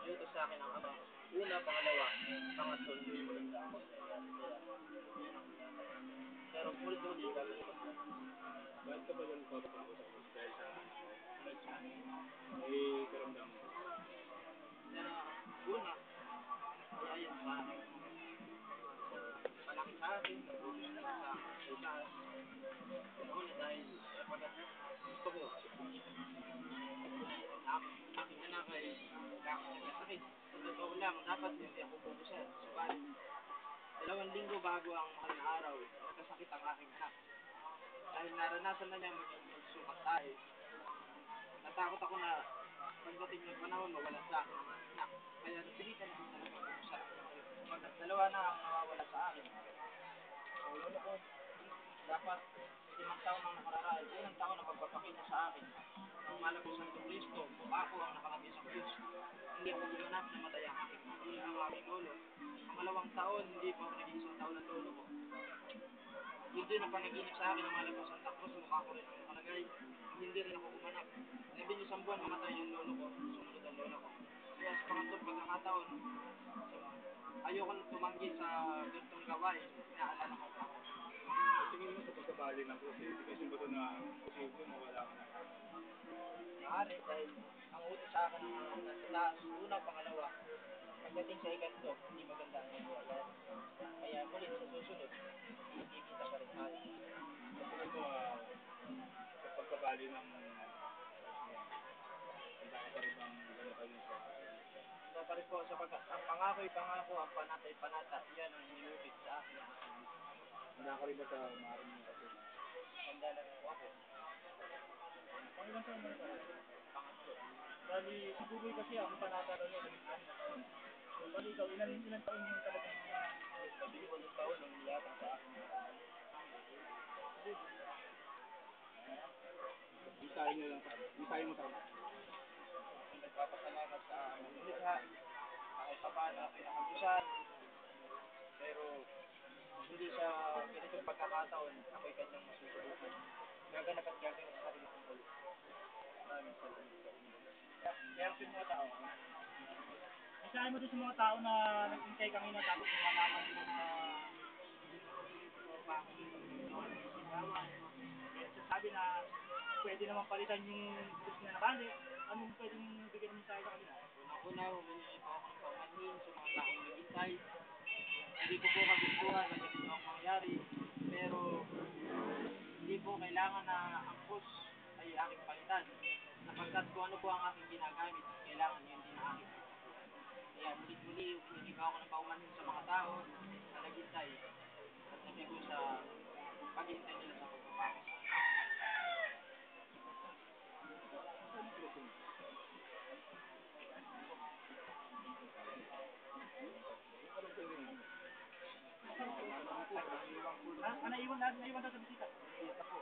Utos sa akin ang ama. Una, pangalawa, pangatlo, hindi maganda ako. Pero ulit-ulit, gagawin ko. Bakit ka ba lang nagpapapag-usap mo dahil sa may karamdam mo? Pero una, kaya yan sa malaki sa akin, sa itaas. Una dahil pagkat gusto ko, aking anak ay kakasakit. Sa totoo lang, dapat hindi ako pupusan. Subalit, 2 linggo bago ang mahal na araw, nagkasakit ang aking anak. Dahil naranasan na niya magsukat tayo, natakot ako na pagdating ng panahon, mawala sa akin ang aking anak. Kaya napilitan ako talaga pupusan. Pagkat 2 na ang nawawala sa akin. Ang lolo ko, dapat 5 taon ang nakararaan, unang taon na magpapakita sa akin ang mahal ko Santo Cristo, mukha ko ang nakalagay sa krus. Hindi ako gumanap na matay ang aking lolo. Pangalawang taon, hindi pa ako nag-iisang taon ng lolo ko. Yun din ang panaginip sa akin ng mahal ko Santa Cruz, mukha ko rin ang nakalagay. Hindi rin ako gumanap. 11 buwan mamatay ang lolo ko, sumunod ang lola ko. Kaya sa pangatlong pagkakataon, ayoko na tumanggi sa ganitong gawain, inaalala ko pa ako. Tingin mo sa pagkabali ng classification ba ito na posible mawala ka na? Maaari dahil ang utos sa akin ng nasa taas, una, pangalawa, pagdating sa ikatlo, hindi maganda ang nangyayari. Kaya muli sa susunod, kikita pa rin tayo. Tingin mo sa pagkabali ng handa ka pa rin bang ganyan sa So pa rin po, ang pangako'y pangako, ang panata'y panata, yan ang inilupit sa akin ng aking Diyos. handa ka rin ba sa maaaring mo kasi? Handa na rin po ako. Pangilan taon mo na talaga? Pangatlo. Bali, ang buboy kasi ang panata daw niya, naging taon. So, bali ikaw, ilan taon mo talagang 18 taon ang niyabang sa akin. Isahin mo lang sa isahin mo sa Nagpapasalamat sa manulikha, kahit pa paano pinakabusan, pero hindi sa ganitong pagkakataon, ako'y kanyang masusubukan. Gaganap at gaganap sa sarili kong ulit. Maraming salamat sa inyo. Meron din mga tao. Isahin mo din sa mga tao na naghintay kanina tapos malaman nila na sabi na pwede naman palitan yung gusto na nakali. Anong pwedeng bigyan mo sa kanila? Una-una, humingi po ako ng paumanhin sa mga taong naghintay. Hindi ko po kagustuhan na ganito ang mangyari, pero hindi po kailangan na ang krus ay aking palitan. Sapagkat kung ano po ang aking ginagamit, kailangan yun din ang aking. Kaya muli-muli, humingi po ako ng paumanhin sa mga tao na naghintay at nabigo sa paghihintay nila sa pagpapakos. Naiwan daw sa bisita. Kita po.